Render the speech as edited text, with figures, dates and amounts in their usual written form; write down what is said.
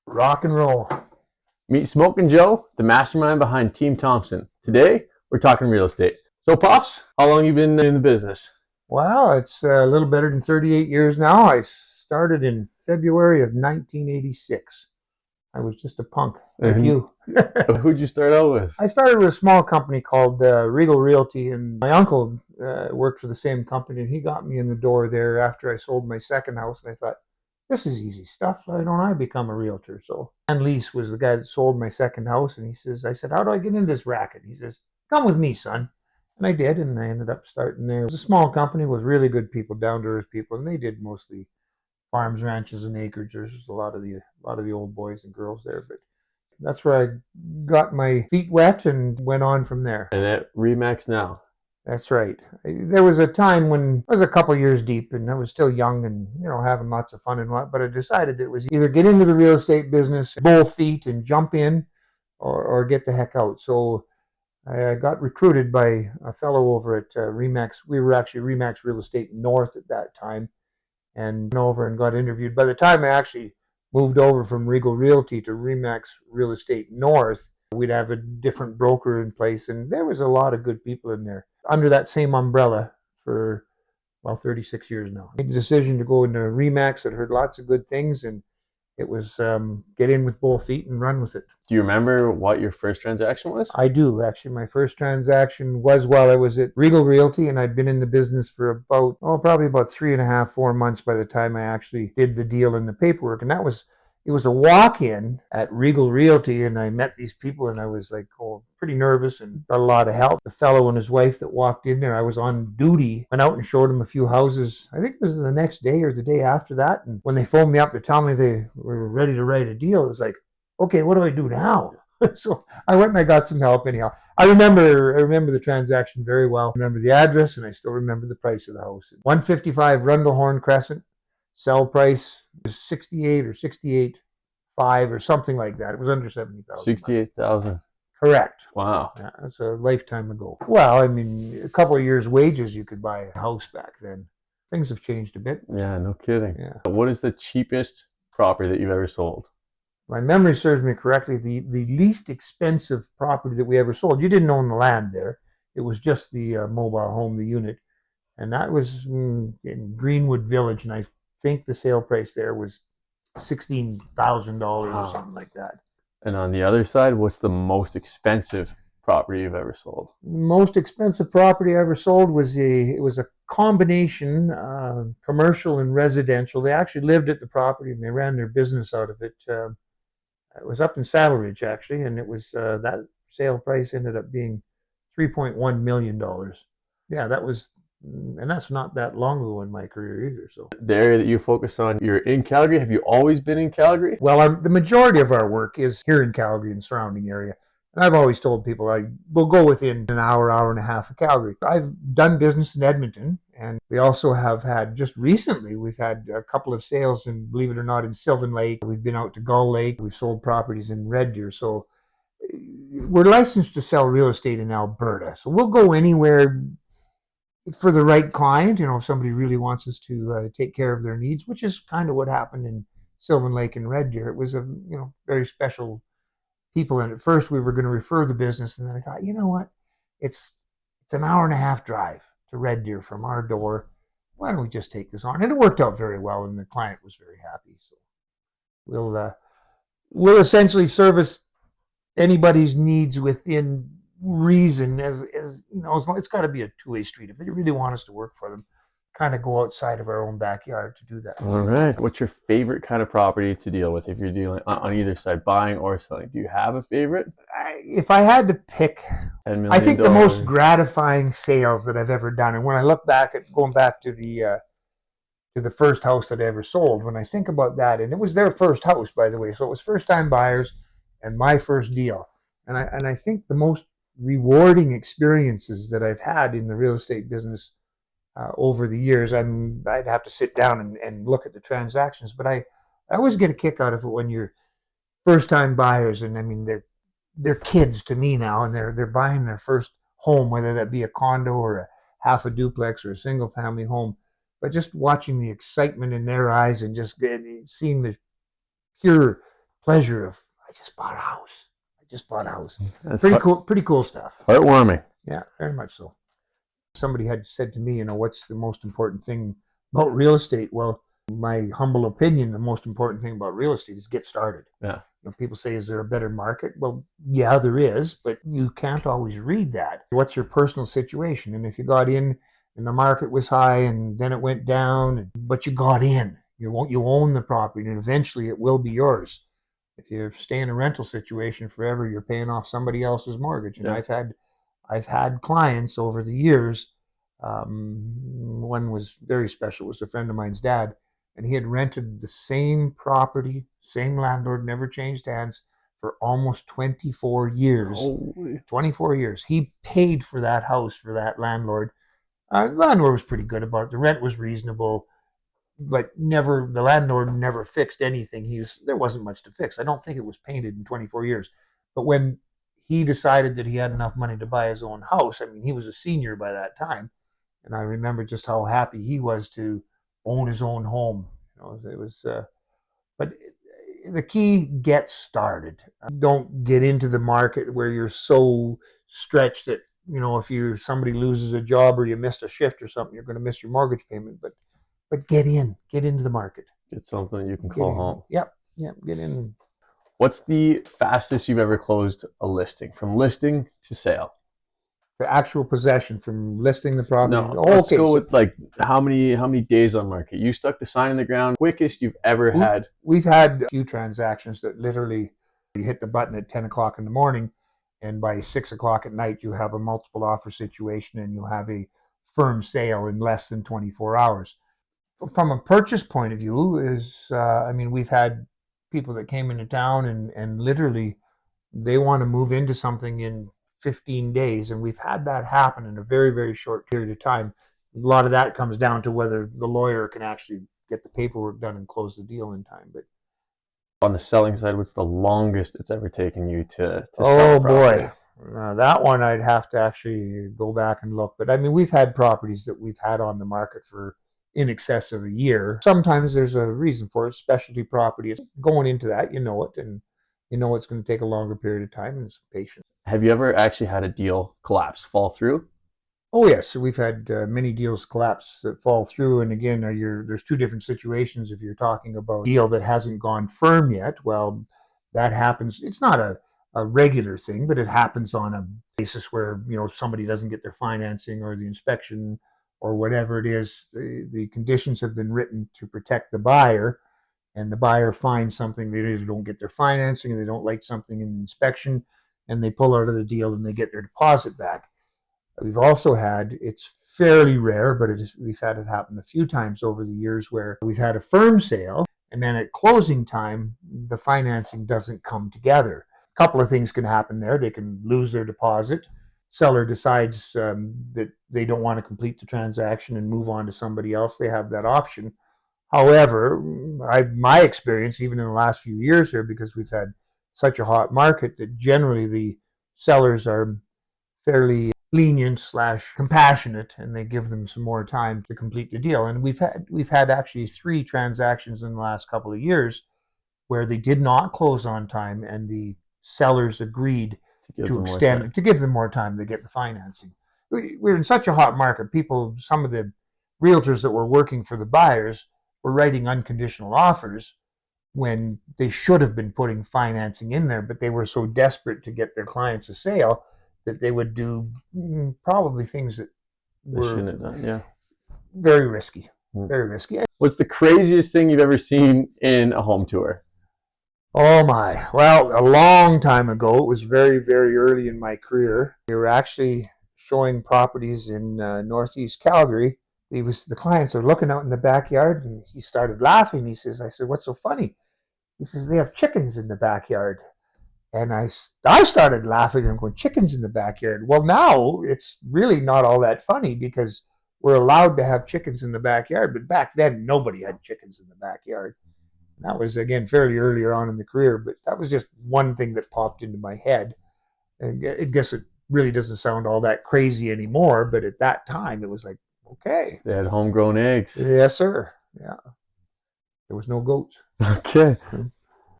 Rock and roll. Meet Smokin Joe, the mastermind behind Team Thompson. Today, we're talking real estate. So, Pops, how long you been in the business? Well, it's a little better than 38 years now. I started in February of 1986. I was just a punk like And you. who'd you start out with? I started with a small company called Regal Realty, and my uncle worked for the same company, and he got me in the door there after I sold my second house. And I thought, this is easy stuff. Why don't I become a realtor? So, Dan Lease was the guy that sold my second house, and I said, how do I get into this racket? He says, come with me, son. And I did, and I ended up starting there. It was a small company with really good people, down-to-earth people, and they did mostly farms, ranches, and acreage. There's just a lot of the old boys and girls there, but that's where I got my feet wet and went on from there. And at Remax now. That's right. There was a time when I was a couple years deep and I was still young and, having lots of fun and what, but I decided that it was either get into the real estate business, both feet and jump in or get the heck out. So I got recruited by a fellow over at Remax. We were actually Remax Real Estate North at that time, and went over and got interviewed. By the time I actually moved over from Regal Realty to Remax Real Estate North, we'd have a different broker in place, and there was a lot of good people in there under that same umbrella for, 36 years now. I made the decision to go into Remax. I'd heard lots of good things, and it was get in with both feet and run with it. Do you remember what your first transaction was? I do, actually. My first transaction was while I was at Regal Realty, and I'd been in the business for probably about 3.5, 4 months by the time I actually did the deal and the paperwork. And it was a walk-in at Regal Realty, and I met these people, and I was like, pretty nervous and got a lot of help. The fellow and his wife that walked in there, I was on duty, went out and showed them a few houses. I think it was the next day or the day after that. And when they phoned me up to tell me they were ready to write a deal, it was like, okay, what do I do now? So I went and I got some help anyhow. I remember the transaction very well. I remember the address, and I still remember the price of the house. 155 Rundlehorn Crescent. Sell price was 68 or 68.5 or something like that. It was under 70,000. 68,000. Correct. Wow. Yeah, that's a lifetime ago. Well, I mean, a couple of years' wages, you could buy a house back then. Things have changed a bit. Yeah, no kidding. Yeah. What is the cheapest property that you've ever sold? My memory serves me correctly. The least expensive property that we ever sold, you didn't own the land there. It was just the mobile home, the unit. And that was in Greenwood Village, and I think the sale price there was $16,000 or something like that. And on the other side, what's the most expensive property you've ever sold? Most expensive property I ever sold was a combination, commercial and residential. They actually lived at the property and they ran their business out of it. It was up in Saddle Ridge actually, and it was that sale price ended up being $3.1 million. Yeah, and that's not that long ago in my career either. So the area that you focus on, you're in Calgary. Have you always been in Calgary? Well, the majority of our work is here in Calgary and surrounding area. And I've always told people I will go within an hour and a half of Calgary. I've done business in Edmonton, and we also have had, just recently, we've had a couple of sales, and believe it or not, in Sylvan Lake. We've been out to Gull Lake. We've sold properties in Red Deer. So we're licensed to sell real estate in Alberta. So we'll go anywhere for the right client, if somebody really wants us to take care of their needs, which is kind of what happened in Sylvan Lake and Red Deer. It was a very special people, and at first we were going to refer the business, and then I thought, you know what, it's an hour and a half drive to Red Deer from our door. Why don't we just take this on? And it worked out very well, and the client was very happy. So we'll essentially service anybody's needs within reason, as it's got to be a two-way street. If they really want us to work for them, kind of go outside of our own backyard to do that. All right. What's your favorite kind of property to deal with if you're dealing on either side, buying or selling? Do you have a favorite? If I had to pick, I think the most gratifying sales that I've ever done, and when I look back at going back to the first house that I ever sold, when I think about that, and it was their first house, by the way, so it was first-time buyers and my first deal, and I think the most rewarding experiences that I've had in the real estate business over the years. I'd have to sit down and look at the transactions, but I always get a kick out of it when you're first-time buyers, and I mean they're kids to me now, and they're buying their first home, whether that be a condo or a half a duplex or a single-family home. But just watching the excitement in their eyes and just seeing the pure pleasure of, I just bought a house. I just bought a house. That's Pretty cool stuff. Heartwarming. Yeah, very much so. Somebody had said to me, what's the most important thing about real estate? Well, my humble opinion, the most important thing about real estate is get started. Yeah. People say, is there a better market? Well, yeah, there is, but you can't always read that. What's your personal situation? And if you got in and the market was high and then it went down, but you got in, you own the property and eventually it will be yours. If you stay in a rental situation forever, you're paying off somebody else's mortgage. And Yeah. I've had clients over the years. One was very special. It was a friend of mine's dad, and he had rented the same property, same landlord, never changed hands for almost 24 years. Holy. 24 years. He paid for that house for that landlord. The landlord was pretty good about it. The rent was reasonable, but the landlord never fixed anything. There wasn't much to fix. I don't think it was painted in 24 years. But when he decided that he had enough money to buy his own house, he was a senior by that time, and I remember just how happy he was to own his own home. It was, but the key: get started. Don't get into the market where you're so stretched that if somebody loses a job or you missed a shift or something, you're going to miss your mortgage payment. But get into the market. Get something you can call home. Yep, get in. What's the fastest you've ever closed a listing, from listing to sale? The actual possession, from listing the property. No, let's go with how many days on market. You stuck the sign in the ground, quickest you've ever had. We've had a few transactions that literally you hit the button at 10 o'clock in the morning, and by 6 o'clock at night you have a multiple offer situation and you have a firm sale in less than 24 hours. From a purchase point of view, we've had people that came into town and literally they want to move into something in 15 days, and we've had that happen in a very, very short period of time. A lot of that comes down to whether the lawyer can actually get the paperwork done and close the deal in time. But on the selling side, what's the longest it's ever taken you to oh sell a property? Boy, that one I'd have to actually go back and look. But we've had properties that we've had on the market for in excess of a year. Sometimes there's a reason for it. Specialty property, going into that, and it's going to take a longer period of time and some patience. Have you ever actually had a deal collapse, fall through? Oh yes, so we've had many deals collapse that fall through. And again, there's two different situations. If you're talking about a deal that hasn't gone firm yet, well, that happens. It's not a regular thing, but it happens on a basis where somebody doesn't get their financing or the inspection or whatever it is. The conditions have been written to protect the buyer, and the buyer finds something. They either don't get their financing, or they don't like something in the inspection, and they pull out of the deal and they get their deposit back. We've also had, it's fairly rare, but we've had it happen a few times over the years, where we've had a firm sale and then at closing time, the financing doesn't come together. A couple of things can happen there. They can lose their deposit. Seller decides that they don't want to complete the transaction and move on to somebody else. They have that option. However, my experience, even in the last few years here, because we've had such a hot market, that generally the sellers are fairly lenient / compassionate, and they give them some more time to complete the deal. And we've had actually 3 transactions in the last couple of years where they did not close on time, and the sellers agreed to give them more time to get the financing. We're in such a hot market. Some of the realtors that were working for the buyers were writing unconditional offers when they should have been putting financing in there, but they were so desperate to get their clients a sale that they would do probably things that were very risky. Very risky. What's the craziest thing you've ever seen in a home tour? Oh my. Well, a long time ago, it was very, very early in my career. We were actually showing properties in northeast Calgary. The clients are looking out in the backyard, and he started laughing. I said, what's so funny? He says, they have chickens in the backyard. And I started laughing and going, chickens in the backyard. Well, now it's really not all that funny because we're allowed to have chickens in the backyard. But back then, nobody had chickens in the backyard. And that was, again, fairly earlier on in the career. But that was just one thing that popped into my head. And I guess it really doesn't sound all that crazy anymore. But at that time, it was like, okay. They had homegrown eggs. Yes, sir. Yeah. There was no goats. Okay.